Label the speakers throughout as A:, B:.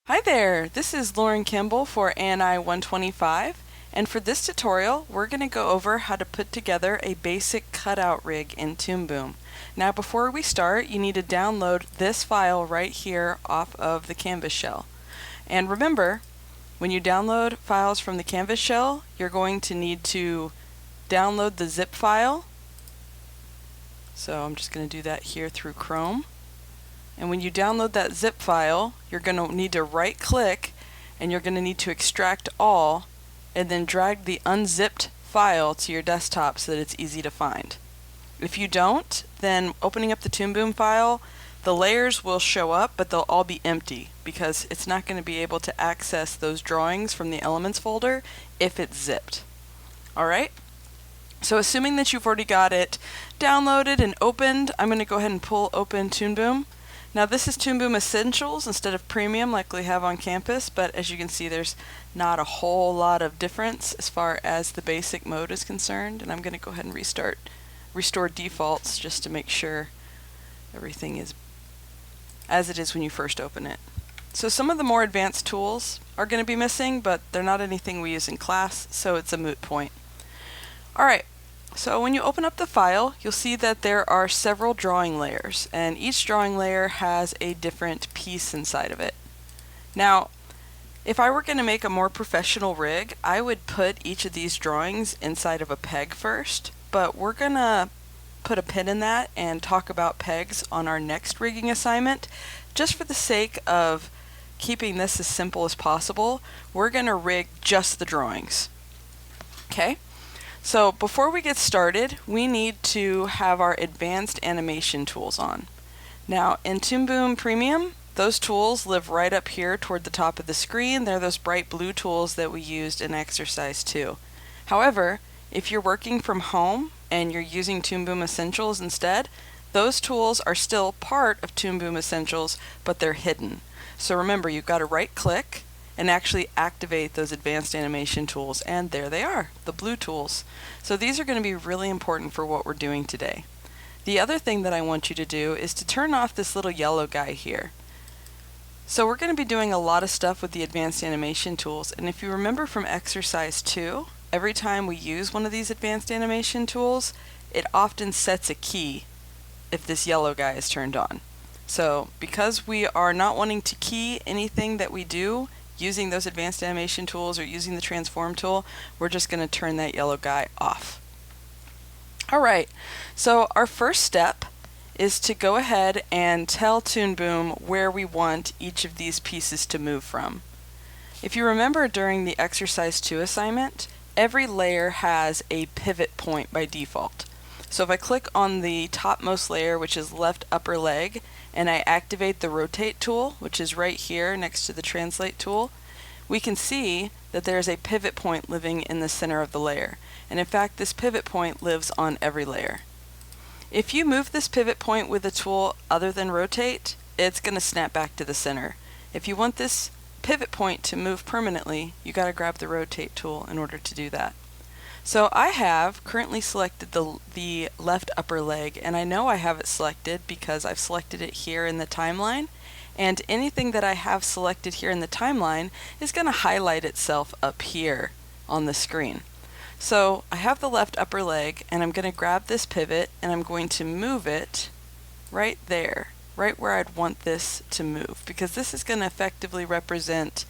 A: Hi there, this is Lauren Kimball for ANI 125, and for this tutorial we're going to go over how to put together a basic cutout rig in Toonboom. Now before we start, you need to download this file right here off of the Canvas shell. And remember, when you download files from the Canvas shell, you're going to need to download the zip file. So I'm just going to do that here through Chrome. And when you download that zip file, you're going to need to right click and you're going to need to extract all and then drag the unzipped file to your desktop so that it's easy to find. If you don't, then opening up the Toonboom file, the layers will show up, but they'll all be empty because it's not going to be able to access those drawings from the Elements folder if it's zipped. Alright? So assuming that you've already got it downloaded and opened, I'm going to go ahead and pull open Toonboom. Now this is Toonboom Essentials instead of Premium like we have on campus, but as you can see there's not a whole lot of difference as far as the basic mode is concerned, and I'm going to go ahead and restore defaults just to make sure everything is as it is when you first open it. So some of the more advanced tools are going to be missing, but they're not anything we use in class, so it's a moot point. Alright. So when you open up the file, you'll see that there are several drawing layers, and each drawing layer has a different piece inside of it. Now, if I were going to make a more professional rig, I would put each of these drawings inside of a peg first, but we're going to put a pin in that and talk about pegs on our next rigging assignment. Just for the sake of keeping this as simple as possible, we're going to rig just the drawings. Okay? So before we get started, we need to have our advanced animation tools on. Now in Toonboom Premium, those tools live right up here toward the top of the screen. They're those bright blue tools that we used in Exercise 2. However, if you're working from home and you're using Toonboom Essentials instead, those tools are still part of Toonboom Essentials, but they're hidden. So remember, you've got to right click and actually activate those advanced animation tools, and there they are, the blue tools. So these are going to be really important for what we're doing today. The other thing that I want you to do is to turn off this little yellow guy here. So we're going to be doing a lot of stuff with the advanced animation tools, and if you remember from Exercise 2, every time we use one of these advanced animation tools, it often sets a key if this yellow guy is turned on. So because we are not wanting to key anything that we do using those advanced animation tools or using the transform tool, we're just going to turn that yellow guy off. Alright, so our first step is to go ahead and tell Toonboom where we want each of these pieces to move from. If you remember during the Exercise 2 assignment, every layer has a pivot point by default. So if I click on the topmost layer, which is left upper leg, and I activate the rotate tool, which is right here next to the translate tool, we can see that there's a pivot point living in the center of the layer. And in fact, this pivot point lives on every layer. If you move this pivot point with a tool other than rotate, it's going to snap back to the center. If you want this pivot point to move permanently, you got to grab the rotate tool in order to do that. So I have currently selected the left upper leg, and I know I have it selected because I've selected it here in the timeline, and anything that I have selected here in the timeline is going to highlight itself up here on the screen. So I have the left upper leg, and I'm going to grab this pivot and I'm going to move it right there, right where I'd want this to move, because this is going to effectively represent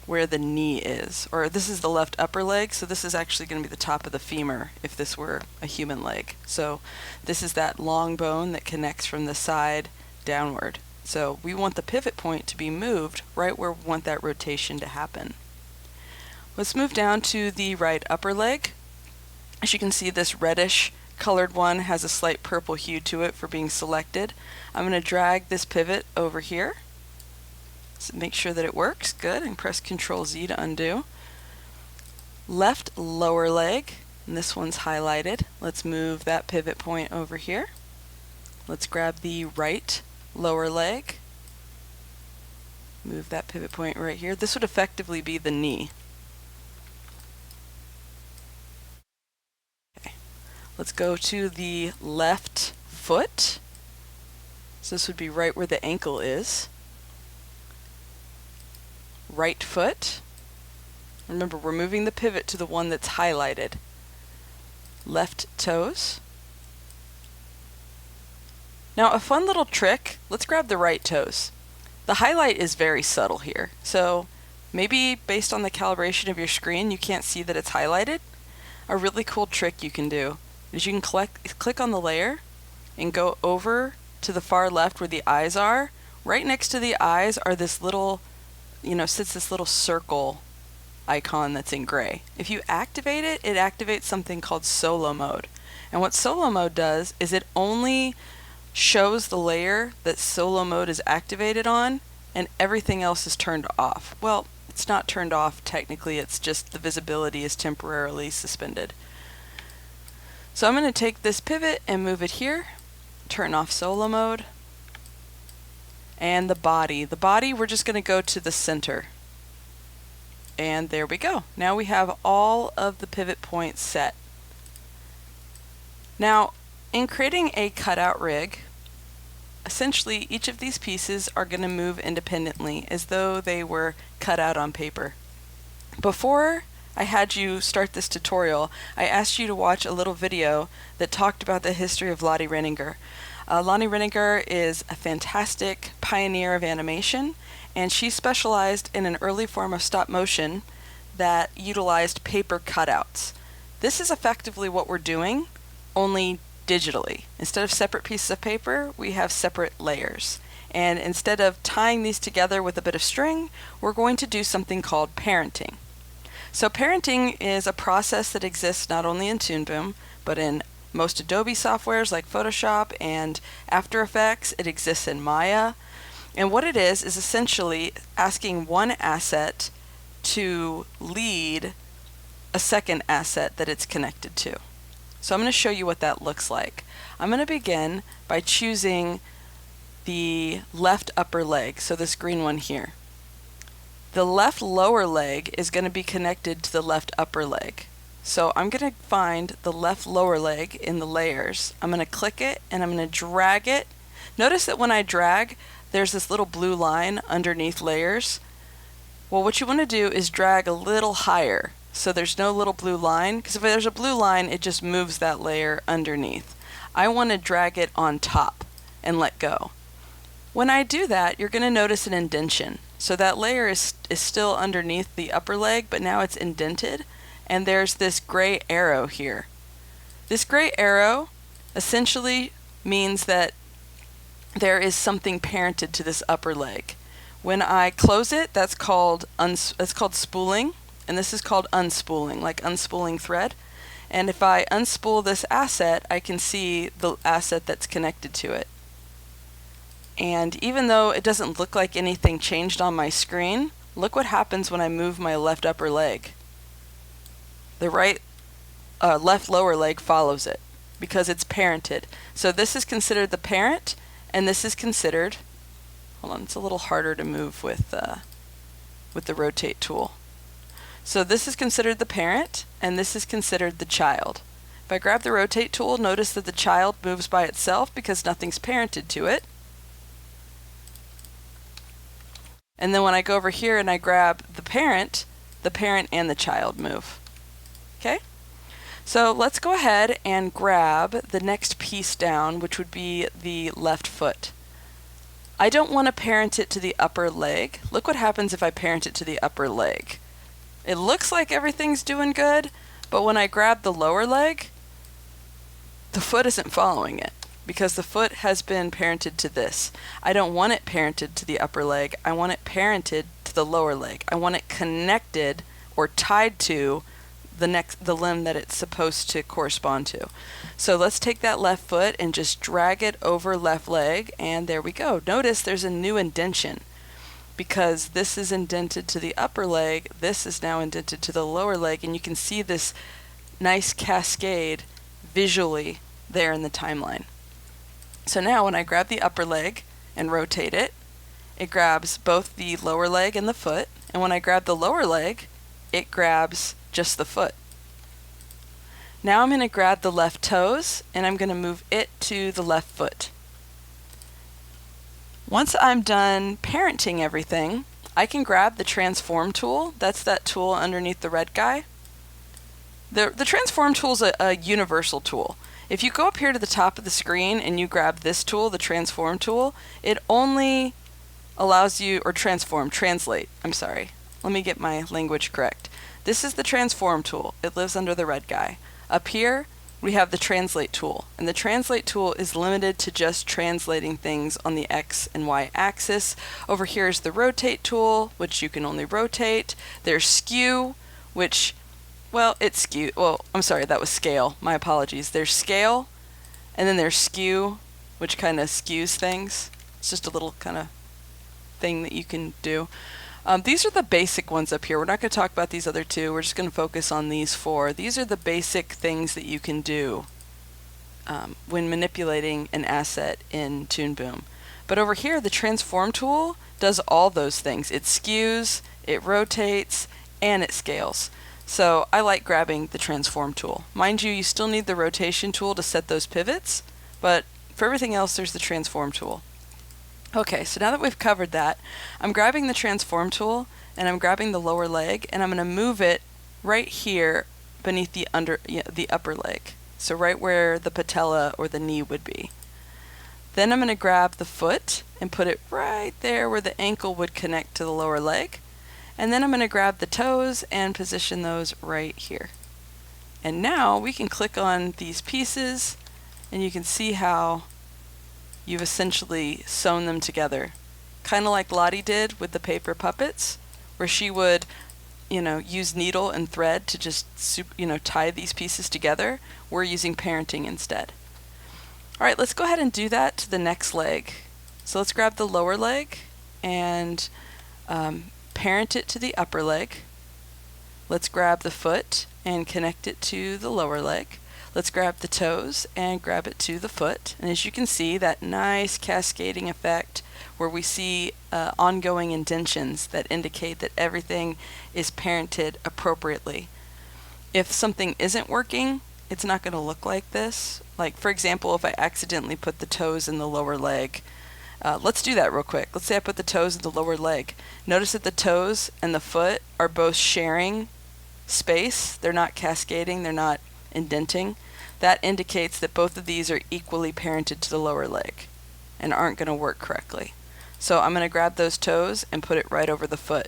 A: where the knee is, or this is the left upper leg, so this is actually going to be the top of the femur if this were a human leg. So this is that long bone that connects from the side downward. So we want the pivot point to be moved right where we want that rotation to happen. Let's move down to the right upper leg. As you can see, this reddish colored one has a slight purple hue to it for being selected. I'm going to drag this pivot over here. So make sure that it works. Good. And press Ctrl Z to undo. Left lower leg, and this one's highlighted. Let's move that pivot point over here. Let's grab the right lower leg. Move that pivot point right here. This would effectively be the knee. Okay. Let's go to the left foot. So this would be right where the ankle is. right foot. Remember, we're moving the pivot to the one that's highlighted. Left toes. Now a fun little trick, let's grab the right toes. The highlight is very subtle here, so maybe based on the calibration of your screen you can't see that it's highlighted. A really cool trick you can do is you can click on the layer and go over to the far left where the eyes are. Right next to the eyes are this little, sits this little circle icon that's in gray. If you activate it, it activates something called solo mode. And what solo mode does is it only shows the layer that solo mode is activated on and everything else is turned off. Well, it's not turned off technically, it's just the visibility is temporarily suspended. So I'm going to take this pivot and move it here, turn off solo mode, and the body. The body, we're just going to go to the center. And there we go. Now we have all of the pivot points set. Now, in creating a cutout rig, essentially each of these pieces are going to move independently as though they were cut out on paper. Before I had you start this tutorial, I asked you to watch a little video that talked about the history of Lottie Renninger. Lottie Renninger is a fantastic pioneer of animation, and she specialized in an early form of stop motion that utilized paper cutouts. This is effectively what we're doing, only digitally. Instead of separate pieces of paper, we have separate layers. And instead of tying these together with a bit of string, we're going to do something called parenting. So parenting is a process that exists not only in Toonboom, but in most Adobe softwares like Photoshop and After Effects. It exists in Maya. And what it is essentially asking one asset to lead a second asset that it's connected to. So I'm going to show you what that looks like. I'm going to begin by choosing the left upper leg, so this green one here. The left lower leg is going to be connected to the left upper leg. So I'm going to find the left lower leg in the layers. I'm going to click it and I'm going to drag it. Notice that when I drag, there's this little blue line underneath layers. Well, what you want to do is drag a little higher so there's no little blue line, because if there's a blue line it just moves that layer underneath. I want to drag it on top and let go. When I do that, you're going to notice an indentation. So that layer is still underneath the upper leg, but now it's indented, and there's this gray arrow here. This gray arrow essentially means that there is something parented to this upper leg. When I close it, that's called spooling, and this is called unspooling, like unspooling thread. And if I unspool this asset, I can see the asset that's connected to it. And even though it doesn't look like anything changed on my screen, look what happens when I move my left upper leg. The left lower leg follows it because it's parented. So this is considered the parent, and this is considered, hold on, it's a little harder to move with the rotate tool. So this is considered the parent, and this is considered the child. If I grab the rotate tool, notice that the child moves by itself because nothing's parented to it. And then when I go over here and I grab the parent and the child move. Okay? So let's go ahead and grab the next piece down, which would be the left foot. I don't want to parent it to the upper leg. Look what happens if I parent it to the upper leg. It looks like everything's doing good, but when I grab the lower leg, the foot isn't following it because the foot has been parented to this. I don't want it parented to the upper leg. I want it parented to the lower leg. I want it connected or tied to the limb that it's supposed to correspond to. So let's take that left foot and just drag it over left leg, and there we go. Notice there's a new indentation. Because this is indented to the upper leg, this is now indented to the lower leg, and you can see this nice cascade visually there in the timeline. So now when I grab the upper leg and rotate it, it grabs both the lower leg and the foot, and when I grab the lower leg, it grabs just the foot. Now I'm going to grab the left toes, and I'm going to move it to the left foot. Once I'm done parenting everything, I can grab the transform tool. That's that tool underneath the red guy. The transform tool is a universal tool. If you go up here to the top of the screen and you grab this tool, the transform tool, it only allows you, or translate, I'm sorry. Let me get my language correct. This is the transform tool. It lives under the red guy. Up here, we have the translate tool. And the translate tool is limited to just translating things on the X and Y axis. Over here is the rotate tool, which you can only rotate. There's skew, which, well, it's skew. Well, I'm sorry, that was scale. My apologies. There's scale, and then there's skew, which kind of skews things. It's just a little kind of thing that you can do. These are the basic ones up here. We're not going to talk about these other two. We're just going to focus on these four. These are the basic things that you can do when manipulating an asset in Toonboom. But over here, the transform tool does all those things. It skews, it rotates, and it scales. So I like grabbing the transform tool. Mind you, you still need the rotation tool to set those pivots, but for everything else, there's the transform tool. Okay, so now that we've covered that, I'm grabbing the transform tool and I'm grabbing the lower leg and I'm going to move it right here beneath the upper leg. So right where the patella or the knee would be. Then I'm going to grab the foot and put it right there where the ankle would connect to the lower leg. And then I'm going to grab the toes and position those right here. And now we can click on these pieces and you can see how you've essentially sewn them together. Kind of like Lottie did with the paper puppets, where she would, use needle and thread to just, tie these pieces together. We're using parenting instead. All right, let's go ahead and do that to the next leg. So let's grab the lower leg and parent it to the upper leg. Let's grab the foot and connect it to the lower leg. Let's grab the toes and grab it to the foot. And as you can see, that nice cascading effect where we see ongoing indentions that indicate that everything is parented appropriately. If something isn't working, it's not going to look like this. Like, for example, if I accidentally put the toes in the lower leg, let's do that real quick. Let's say I put the toes in the lower leg. Notice that the toes and the foot are both sharing space. They're not cascading. They're not indenting. That indicates that both of these are equally parented to the lower leg and aren't going to work correctly. So I'm going to grab those toes and put it right over the foot.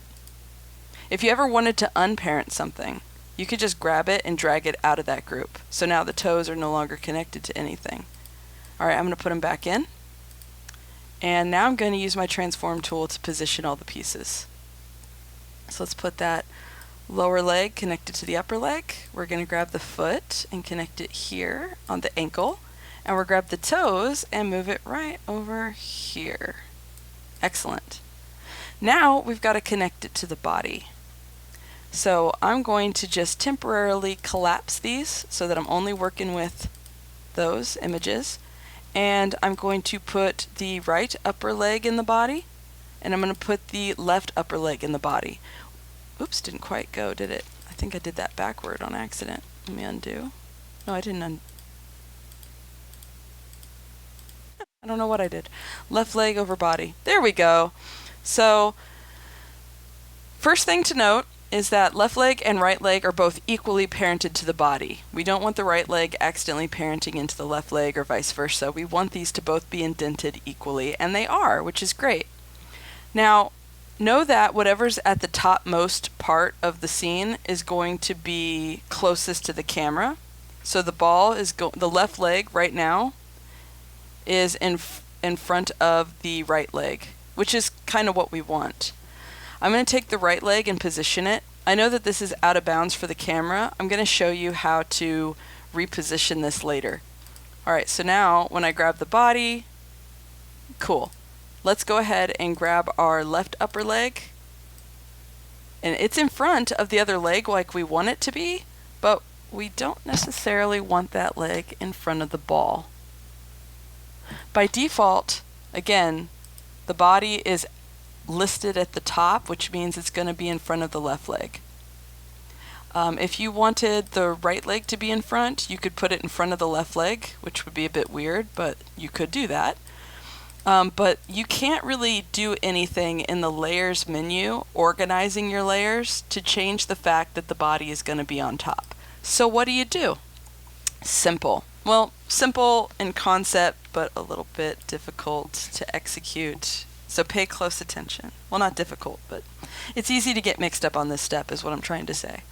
A: If you ever wanted to unparent something, you could just grab it and drag it out of that group. So now the toes are no longer connected to anything. Alright, I'm going to put them back in. And now I'm going to use my transform tool to position all the pieces. So let's put that lower leg connected to the upper leg. We're going to grab the foot and connect it here on the ankle. And we'll grab the toes and move it right over here. Excellent. Now we've got to connect it to the body. So I'm going to just temporarily collapse these so that I'm only working with those images. And I'm going to put the right upper leg in the body. And I'm going to put the left upper leg in the body. Oops, didn't quite go, did it? I think I did that backward on accident. Let me undo. No, I didn't I don't know what I did. Left leg over body. There we go. So, first thing to note is that left leg and right leg are both equally parented to the body. We don't want the right leg accidentally parenting into the left leg or vice versa. We want these to both be indented equally, and they are, which is great. Now, know that whatever's at the topmost part of the scene is going to be closest to the camera. So the ball is the left leg right now is in front of the right leg, which is kind of what we want. I'm going to take the right leg and position it. I know that this is out of bounds for the camera. I'm going to show you how to reposition this later. Alright, so now when I grab the body, cool. Let's go ahead and grab our left upper leg. And it's in front of the other leg like we want it to be, but we don't necessarily want that leg in front of the ball. By default, again, the body is listed at the top, which means it's going to be in front of the left leg. If you wanted the right leg to be in front, you could put it in front of the left leg, which would be a bit weird, but you could do that. But you can't really do anything in the layers menu, organizing your layers, to change the fact that the body is going to be on top. So what do? Simple. Well, simple in concept, but a little bit difficult to execute. So pay close attention. Well, not difficult, but it's easy to get mixed up on this step is what I'm trying to say.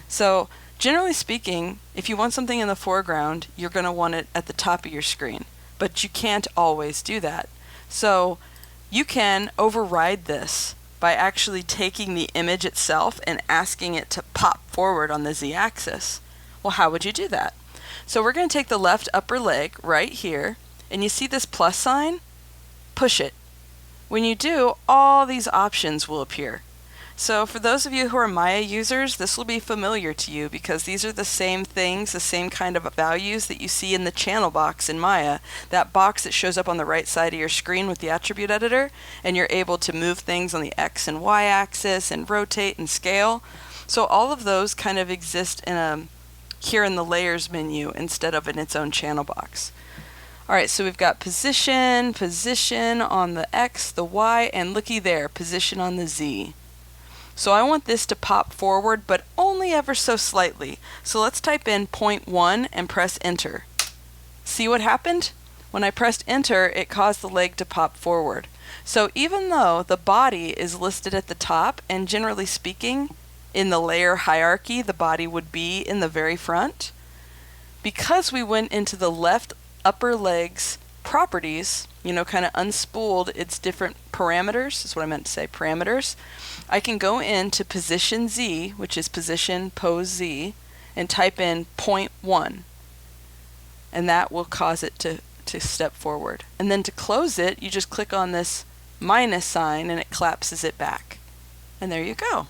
A: So generally speaking, if you want something in the foreground, you're going to want it at the top of your screen. But you can't always do that. So you can override this by actually taking the image itself and asking it to pop forward on the z-axis. Well, how would you do that? So we're going to take the left upper leg right here, and you see this plus sign? Push it. When you do, all these options will appear. So for those of you who are Maya users, this will be familiar to you because these are the same things, the same kind of values that you see in the channel box in Maya, that box that shows up on the right side of your screen with the attribute editor, and you're able to move things on the X and Y axis and rotate and scale. So all of those kind of exist here in the layers menu instead of in its own channel box. Alright, so we've got position on the X, the Y, and looky there, position on the Z. So I want this to pop forward, but only ever so slightly. So let's type in 0.1 and press enter. See what happened? When I pressed enter, it caused the leg to pop forward. So even though the body is listed at the top, and generally speaking, in the layer hierarchy, the body would be in the very front, because we went into the left upper leg's properties, kind of unspooled its different parameters, is what I meant to say, parameters, I can go into position Z, which is position pose Z, and type in 0.1. And that will cause it to step forward. And then to close it, you just click on this minus sign and it collapses it back. And there you go.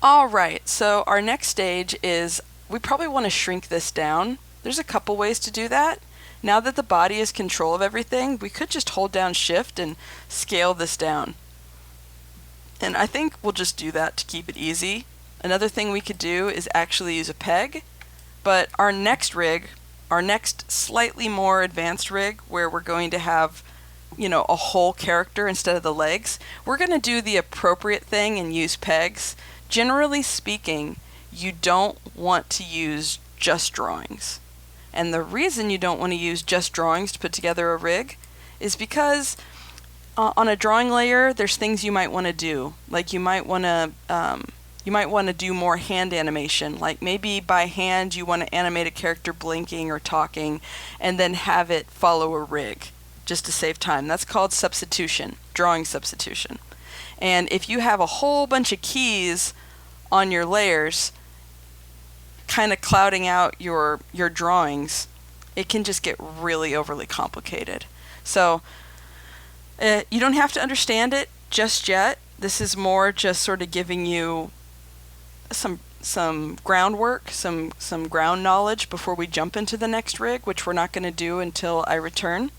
A: Alright, so our next stage is we probably want to shrink this down. There's a couple ways to do that. Now that the body is control of everything, we could just hold down shift and scale this down. And I think we'll just do that to keep it easy. Another thing we could do is actually use a peg, but our next rig, our next slightly more advanced rig where we're going to have a whole character instead of the legs, we're going to do the appropriate thing and use pegs. Generally speaking, you don't want to use just drawings. And the reason you don't want to use just drawings to put together a rig is because on a drawing layer, there's things you might want to do. Like you might want to do more hand animation. Like maybe by hand you want to animate a character blinking or talking and then have it follow a rig just to save time. That's called substitution, drawing substitution. And if you have a whole bunch of keys on your layers kind of clouding out your drawings, it can just get really overly complicated. So you don't have to understand it just yet. This is more just sort of giving you some groundwork, some ground knowledge before we jump into the next rig, which we're not going to do until I return,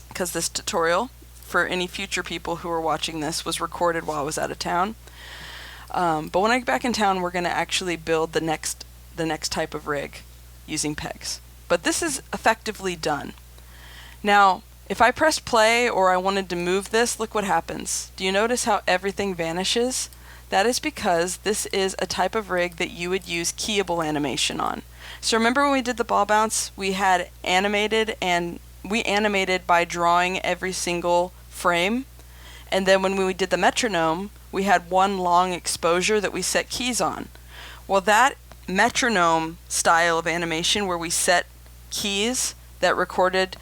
A: because this tutorial, for any future people who are watching this, was recorded while I was out of town. But when I get back in town, we're going to actually build the next type of rig using pegs. But this is effectively done. Now, if I press play or I wanted to move this, look what happens. Do you notice how everything vanishes? That is because this is a type of rig that you would use keyable animation on. So remember when we did the ball bounce, we had animated, and we animated by drawing every single frame. And then when we did the metronome, we had one long exposure that we set keys on. Well, that metronome style of animation where we set keys that recorded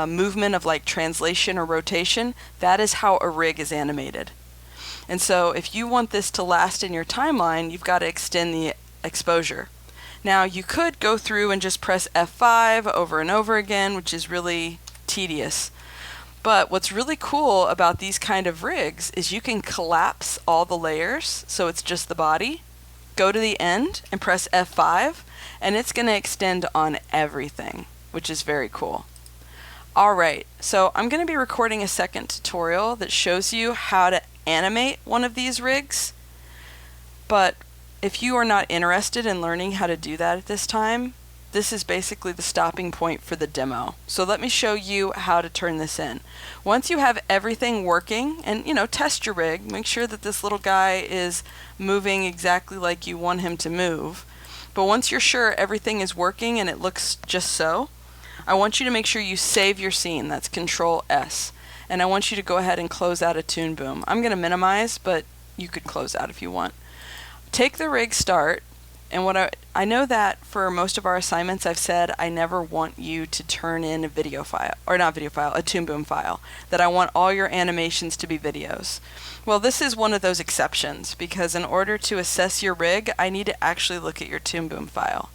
A: movement of like translation or rotation, that is how a rig is animated. And so if you want this to last in your timeline, you've got to extend the exposure. Now you could go through and just press F5 over and over again, which is really tedious. But what's really cool about these kind of rigs is you can collapse all the layers so it's just the body, go to the end and press F5, and it's going to extend on everything, which is very cool. Alright, so I'm going to be recording a second tutorial that shows you how to animate one of these rigs, but if you are not interested in learning how to do that at this time, this is basically the stopping point for the demo. So let me show you how to turn this in. Once you have everything working, and test your rig, make sure that this little guy is moving exactly like you want him to move. But once you're sure everything is working and it looks just so, I want you to make sure you save your scene. That's Control S. And I want you to go ahead and close out of Toonboom. I'm going to minimize, but you could close out if you want. Take the rig start, and what I know that for most of our assignments I've said I never want you to turn in a video file, or not video file, a Toonboom file, that I want all your animations to be videos. Well, this is one of those exceptions, because in order to assess your rig, I need to actually look at your Toonboom file.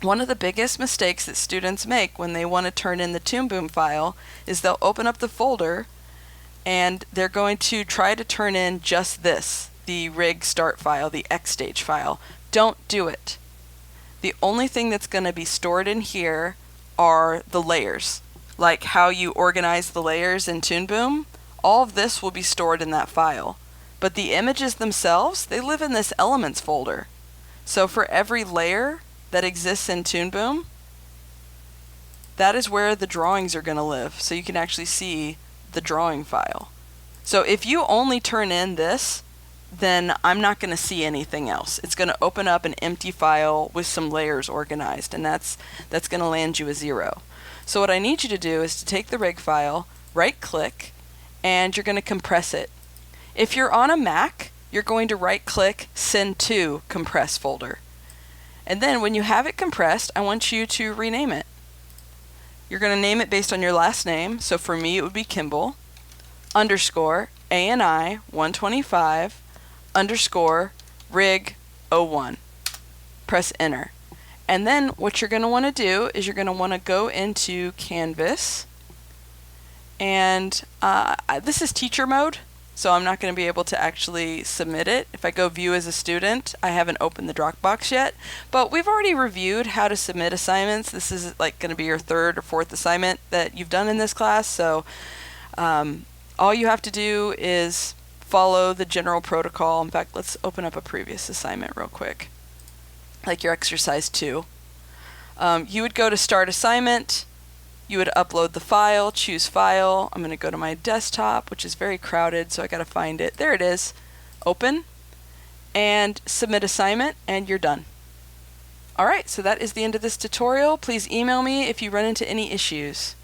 A: One of the biggest mistakes that students make when they want to turn in the Toonboom file is they'll open up the folder and they're going to try to turn in just this, the rig start file, the XStage file. Don't do it. The only thing that's going to be stored in here are the layers, like how you organize the layers in Toonboom. All of this will be stored in that file. But the images themselves, they live in this elements folder. So for every layer that exists in Toonboom, that is where the drawings are going to live. So you can actually see the drawing file. So if you only turn in this, then I'm not going to see anything else. It's going to open up an empty file with some layers organized, and that's going to land you a 0. So what I need you to do is to take the rig file, right click, and you're going to compress it. If you're on a Mac, you're going to right click, send to compress folder. And then when you have it compressed, I want you to rename it. You're going to name it based on your last name. So for me it would be Kimball, underscore ANI 125 underscore rig 01. Press enter. And then what you're going to want to do is you're going to want to go into Canvas, and this is teacher mode, so I'm not going to be able to actually submit it. If I go view as a student, I haven't opened the Dropbox yet, but we've already reviewed how to submit assignments. This is like going to be your 3rd or 4th assignment that you've done in this class, so all you have to do is follow the general protocol. In fact, let's open up a previous assignment real quick, like your exercise 2. You would go to start assignment, you would upload the file, choose file. I'm going to go to my desktop, which is very crowded, so I got to find it. There it is. Open and submit assignment, and you're done. Alright, so that is the end of this tutorial. Please email me if you run into any issues.